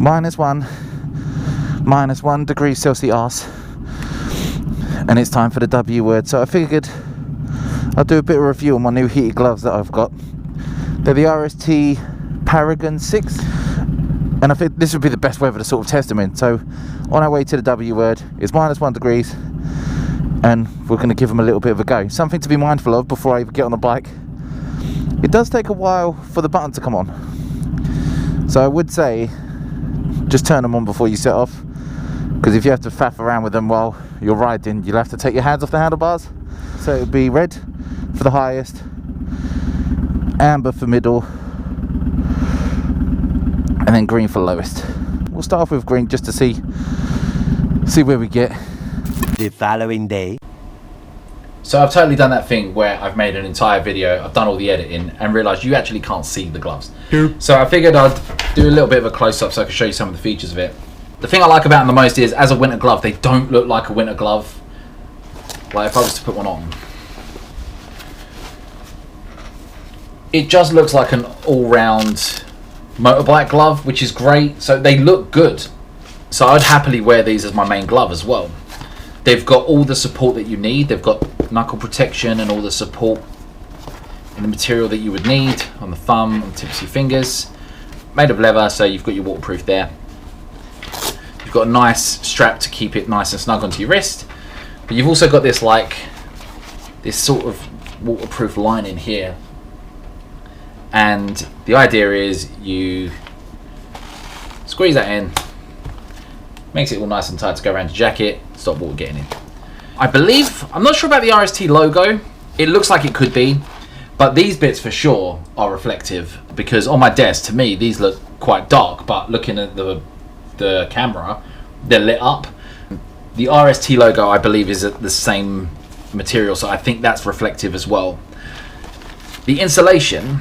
-1 degrees Celsius, and it's time for the W word. So I figured I'll do a bit of review on my new heated gloves that I've got. They're the RST Paragon 6, and I think this would be the best weather to sort of test them in. So on our way to the W word, it's -1 degrees, and we're going to give them a little bit of a go. Something to be mindful of before I even get on the bike: it does take a while for the button to come on. So I would say just turn them on before you set off, because if you have to faff around with them while you're riding, you'll have to take your hands off the handlebars. So it would be red for the highest, amber for middle, and then green for lowest. We'll start off with green just to see where we get. The following day. So I've totally done that thing where I've made an entire video, I've done all the editing, and realised you actually can't see the gloves. So I figured I'd do a little bit of a close-up so I can show you some of the features of it. The thing I like about them the most is, as a winter glove, they don't look like a winter glove. Like if I was to put one on, it just looks like an all-round motorbike glove, which is great. So they look good. So I'd happily wear these as my main glove as well. They've got all the support that you need. They've got knuckle protection and all the support in the material that you would need on the thumb and tips of your fingers. Made of leather, so you've got your waterproof there. You've got a nice strap to keep it nice and snug onto your wrist. But you've also got this sort of waterproof lining here. And the idea is you squeeze that in, makes it all nice and tight to go around your jacket, stop water getting in. I'm not sure about the RST logo. It looks like it could be, but these bits for sure are reflective, because on my desk, to me, these look quite dark, but looking at the camera, they're lit up. The RST logo, I believe, is the same material, so I think that's reflective as well. The insulation,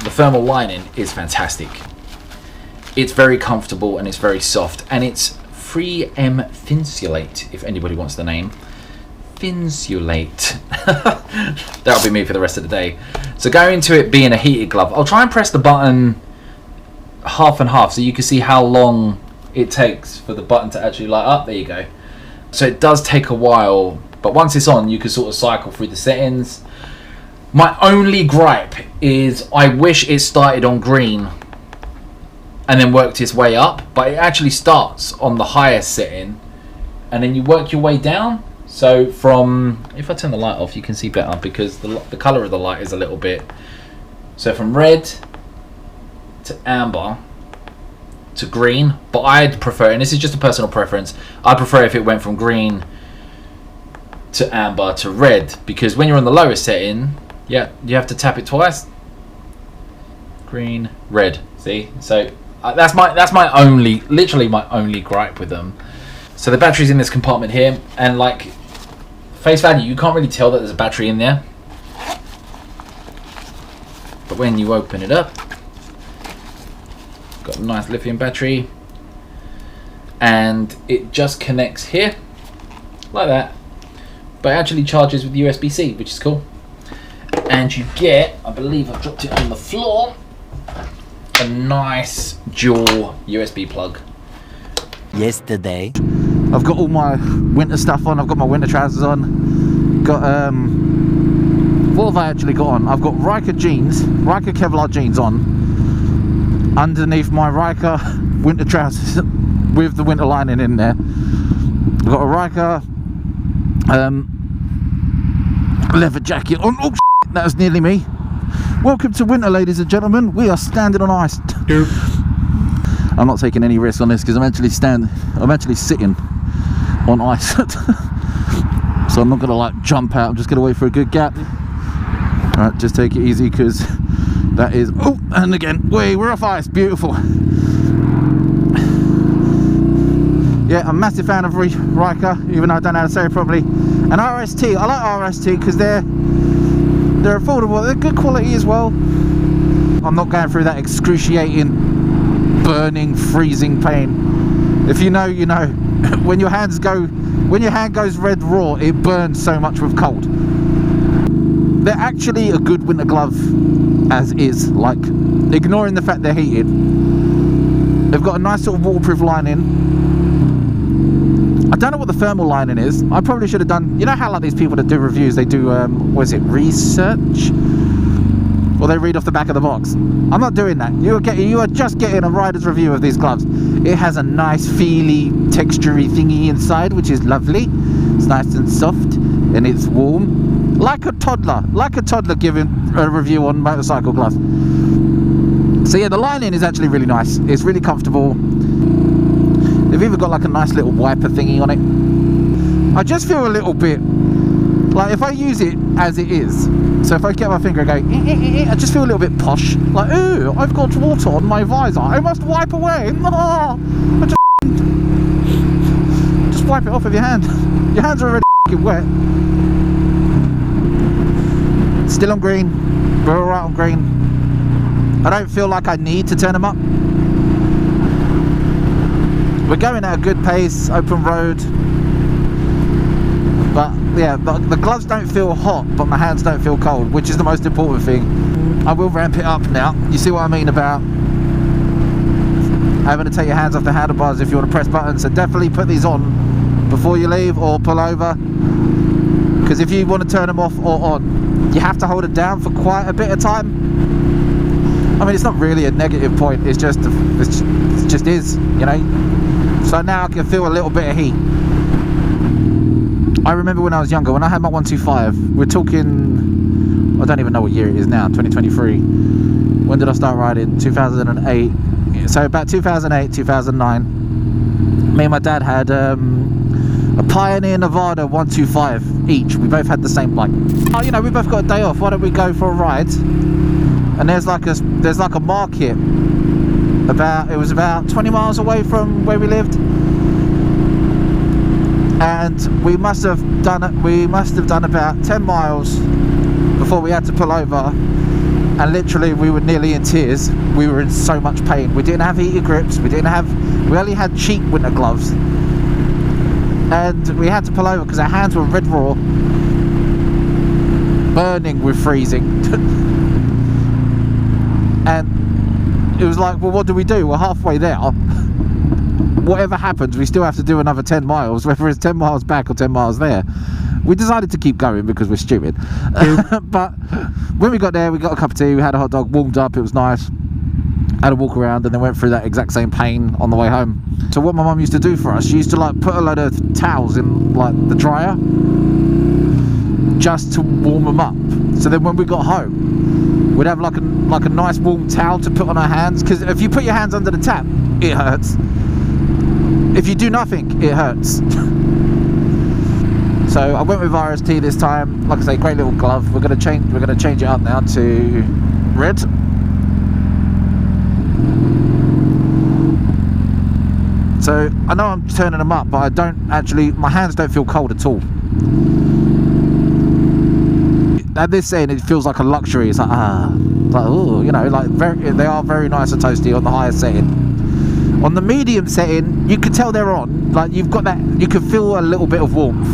the thermal lining, is fantastic. It's very comfortable and it's very soft, and it's 3M Finsulate, if anybody wants the name. Finsulate. That'll be me for the rest of the day. So going into it being a heated glove, I'll try and press the button half and half so you can see how long it takes for the button to actually light up. There you go. So it does take a while, but once it's on, you can sort of cycle through the settings. My only gripe is I wish it started on green and then worked its way up, but it actually starts on the highest setting and then you work your way down. So from, if I turn the light off, you can see better because the color of the light is a little bit. So from red to amber to green, but I'd prefer, and this is just a personal preference, I prefer if it went from green to amber to red, because when you're on the lowest setting, yeah, you have to tap it twice. Green, red. See, so that's my only, literally my only gripe with them. So the battery's in this compartment here, and like face value, you can't really tell that there's a battery in there. But when you open it up, got a nice lithium battery, and it just connects here like that, but it actually charges with USB-C, which is cool. And you get, I believe I've dropped it on the floor, a nice dual USB plug. Yesterday, I've got all my winter stuff on. I've got my winter trousers on. Got what have I actually got on? I've got Riker Kevlar jeans on underneath my Riker winter trousers with the winter lining in there. I've got a Riker leather jacket on. Oh, that was nearly me. Welcome to winter, ladies and gentlemen. We are standing on ice. I'm not taking any risks on this because I'm actually sitting on ice. So I'm not gonna like jump out. I'm just gonna wait for a good gap. All right, just take it easy because that is, oh, and again, we're off ice. Beautiful. Yeah, I'm a massive fan of Riker, even though I don't know how to say it properly. And RST, I like RST because they're affordable, they're good quality as well. I'm not going through that excruciating, burning, freezing pain. If you know, you know. When your hand goes red raw, it burns so much with cold. They're actually a good winter glove as is, like ignoring the fact they're heated. They've got a nice sort of waterproof lining. I don't know what the thermal lining is. I probably should have done, you know how like these people that do reviews, they do, what is it, research? Or they read off the back of the box. I'm not doing that. You are just getting a rider's review of these gloves. It has a nice feely, textury thingy inside, which is lovely. It's nice and soft, and it's warm. Like a toddler giving a review on motorcycle gloves. So yeah, the lining is actually really nice. It's really comfortable. They've even got like a nice little wiper thingy on it. I just feel a little bit like if I use it as it is, so if I get my finger and go I just feel a little bit posh, like, ooh, I've got water on my visor, I must wipe away. Just wipe it off with your hand. Your hands are already wet. Still on green. We're alright on green. I don't feel like I need to turn them up. We're going at a good pace, open road. But yeah, the gloves don't feel hot, but my hands don't feel cold, which is the most important thing. I will ramp it up now. You see what I mean about having to take your hands off the handlebars if you want to press buttons. So definitely put these on before you leave or pull over. Because if you want to turn them off or on, you have to hold it down for quite a bit of time. I mean, it's not really a negative point. It's just it just is, you know. So now I can feel a little bit of heat. I remember when I was younger, when I had my 125, we're talking, I don't even know what year it is now, 2023. When did I start riding? 2008. So about 2008, 2009, me and my dad had a Pioneer Nevada 125 each. We both had the same bike. Oh, you know, we both got a day off. Why don't we go for a ride? And there's like a market. It was about 20 miles away from where we lived. And we must have done about 10 miles before we had to pull over, and literally we were nearly in tears. We were in so much pain. We didn't have heated grips, we only had cheap winter gloves, and we had to pull over because our hands were red raw, burning with freezing. And it was like, well, what do we do? We're halfway there. Whatever happens, we still have to do another 10 miles, whether it's 10 miles back or 10 miles there. We decided to keep going because we're stupid. But when we got there, we got a cup of tea, we had a hot dog, warmed up, it was nice. Had a walk around and then went through that exact same pain on the way home. So what my mum used to do for us, she used to like put a load of towels in like the dryer just to warm them up. So then when we got home, we'd have like a nice warm towel to put on our hands, because if you put your hands under the tap, it hurts. If you do nothing, it hurts. So I went with RST this time. Like I say, great little glove. We're gonna change it up now to red. So I know I'm turning them up, but my hands don't feel cold at all. At this end, it feels like a luxury. It's like, oh, you know, like they are very nice and toasty on the highest setting. On the medium setting, you can tell they're on. Like you've got that, you can feel a little bit of warmth,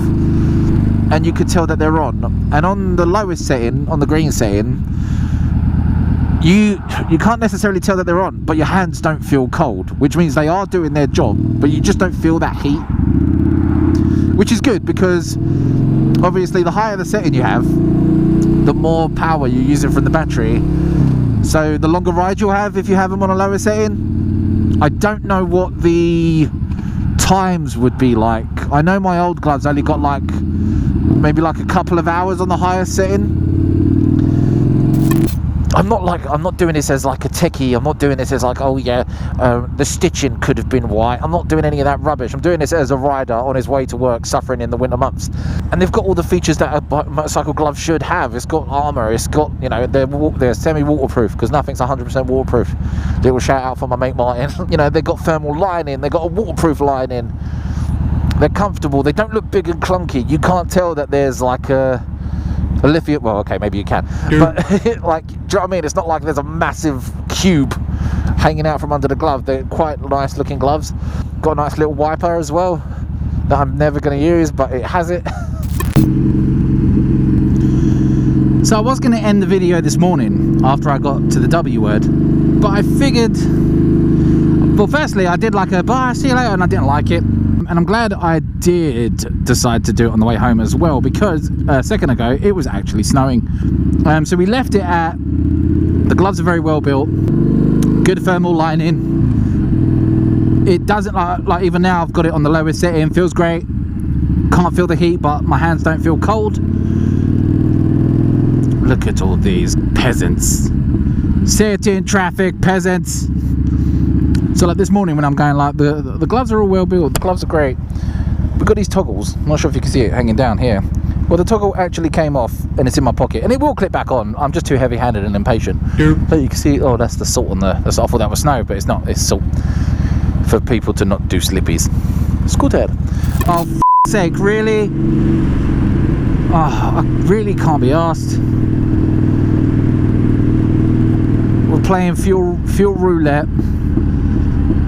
and you can tell that they're on. And on the lowest setting, on the green setting, you can't necessarily tell that they're on, but your hands don't feel cold, which means they are doing their job, but you just don't feel that heat, which is good, because obviously the higher the setting you have, the more power you're using from the battery. So the longer ride you'll have if you have them on a lower setting. I don't know what the times would be like. I know my old gloves only got like maybe like a couple of hours on the highest setting. I'm not doing this as like a techie. I'm not doing this as like, oh yeah, the stitching could have been white. I'm not doing any of that rubbish. I'm doing this as a rider on his way to work, suffering in the winter months. And they've got all the features that a motorcycle glove should have. It's got armour. It's got, you know, they're semi-waterproof, because nothing's 100% waterproof. Little shout out for my mate Martin. You know, they've got thermal lining. They've got a waterproof lining. They're comfortable. They don't look big and clunky. You can't tell that there's like a lithium, well, okay, maybe you can, but like, do you know what I mean? It's not like there's a massive cube hanging out from under the glove. They're quite nice looking gloves. Got a nice little wiper as well that I'm never going to use, but it has it. So I was going to end the video this morning after I got to the W word, but I figured Well, firstly, I did like a bye, see you later, and I didn't like it. And I'm glad I did decide to do it on the way home as well, because a second ago it was actually snowing. So we left it at, the gloves are very well built, good thermal lining. It doesn't like even now I've got it on the lowest setting, feels great. Can't feel the heat, but my hands don't feel cold. Look at all these peasants. Sit in traffic, peasants. So like this morning when I'm going, like the gloves are all well built, the gloves are great. We've got these toggles, I'm not sure if you can see it hanging down here. Well, the toggle actually came off and it's in my pocket, and it will clip back on. I'm just too heavy-handed and impatient. But you can see, oh, that's the salt on the, I thought that was snow, but it's not, it's salt. For people to not do slippies. Scooter. Oh, f***ing sake, really? Oh, I really can't be asked. We're playing fuel roulette.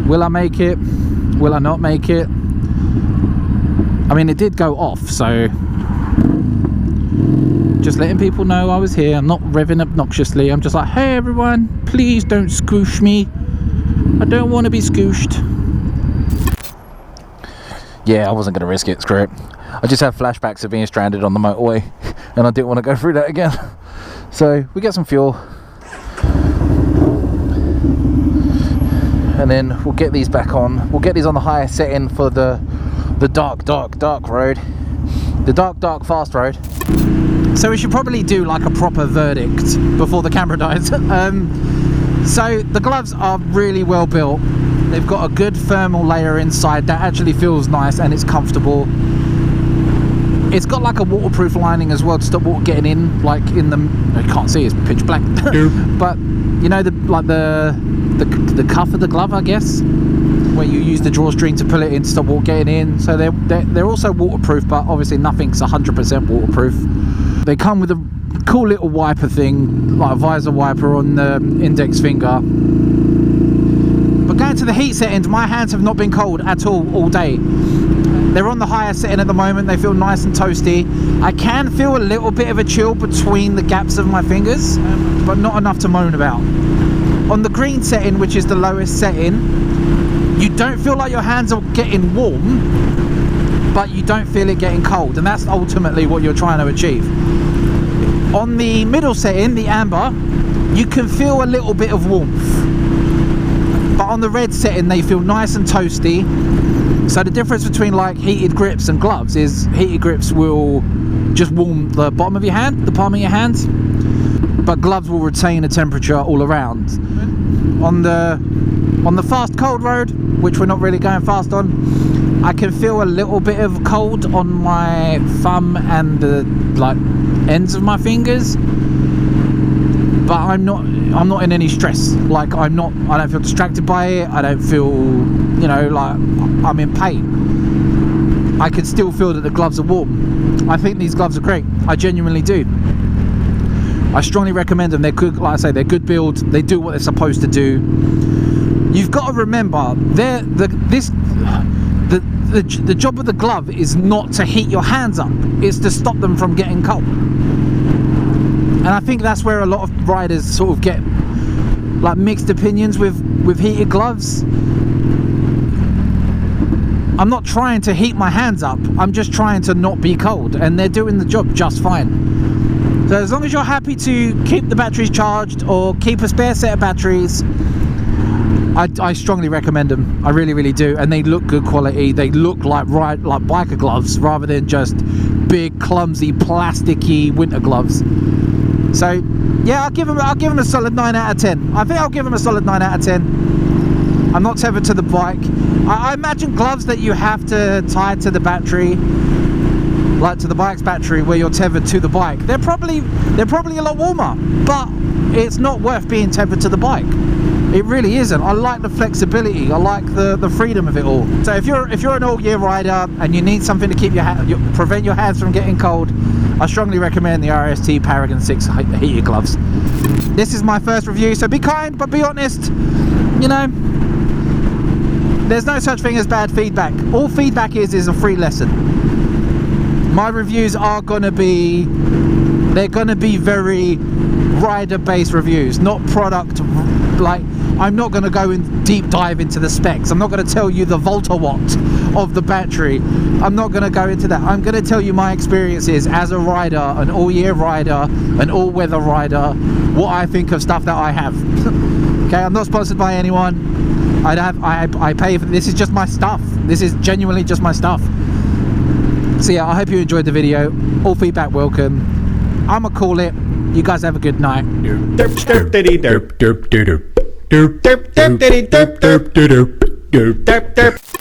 Will I make it? Will I not make it? I mean, it did go off, so just letting people know I was here. I'm not revving obnoxiously. I'm just like, hey everyone, please don't scoosh me. I don't want to be scooshed. Yeah, I wasn't going to risk it. Screw it. I just had flashbacks of being stranded on the motorway, and I didn't want to go through that again. So we get some fuel. And then we'll get these back on. We'll get these on the higher setting for the dark road, the dark fast road. So we should probably do like a proper verdict before the camera dies. So the gloves are really well built. They've got a good thermal layer inside that actually feels nice and it's comfortable. It's got like a waterproof lining as well to stop water getting in, like in the, you can't see, it's pitch black. But you know, the cuff of the glove, I guess, where you use the drawstring to pull it in to stop water getting in. So they're also waterproof, but obviously nothing's 100% waterproof. They come with a cool little wiper thing, like a visor wiper on the index finger. But going to the heat settings, my hands have not been cold at all day. They're on the higher setting at the moment. They feel nice and toasty. I can feel a little bit of a chill between the gaps of my fingers, but not enough to moan about. On the green setting, which is the lowest setting, you don't feel like your hands are getting warm, but you don't feel it getting cold, and that's ultimately what you're trying to achieve. On the middle setting, the amber, you can feel a little bit of warmth, but on the red setting they feel nice and toasty. So the difference between like heated grips and gloves is heated grips will just warm the bottom of your hand, the palm of your hand, but gloves will retain a temperature all around. On the fast cold road, which we're not really going fast on, I can feel a little bit of cold on my thumb and the like ends of my fingers, but I'm not in any stress. Like I don't feel distracted by it. I don't feel, you know, like I'm in pain. I can still feel that the gloves are warm. I think these gloves are great. I genuinely do. I strongly recommend them. They're good, like I say, they're good build. They do what they're supposed to do. You've got to remember, the job of the glove is not to heat your hands up. It's to stop them from getting cold. And I think that's where a lot of riders sort of get like mixed opinions with heated gloves. I'm not trying to heat my hands up. I'm just trying to not be cold, and they're doing the job just fine. So as long as you're happy to keep the batteries charged or keep a spare set of batteries, I strongly recommend them. I really do, and they look good quality. They look like biker gloves rather than just big, clumsy, plasticky winter gloves. So yeah, I'll give them a solid 9 out of 10. I think I'll give them a solid 9 out of 10. I'm not tethered to the bike. I imagine gloves that you have to tie to the battery, like to the bike's battery, where you're tethered to the bike, they're probably a lot warmer, but it's not worth being tethered to the bike. It really isn't. I like the flexibility. I like the freedom of it all. So if you're an all-year rider and you need something to keep prevent your hands from getting cold, I strongly recommend the RST Paragon 6 heated gloves. This is my first review, so be kind but be honest. You know, there's no such thing as bad feedback. All feedback is a free lesson. My reviews are gonna be very rider-based reviews, not product. Like, I'm not going to go in deep dive into the specs. I'm not going to tell you the voltawatt of the battery. I'm not going to go into that. I'm going to tell you my experiences as a rider, an all-year rider, an all-weather rider, what I think of stuff that I have. Okay, I'm not sponsored by anyone. I pay for this. Is just my stuff. This is genuinely just my stuff. So yeah, I hope you enjoyed the video. All feedback welcome. I'ma call it. You guys have a good night. Derp derp derp derp derp derp derp derp derp derp derp derp derp derp derp.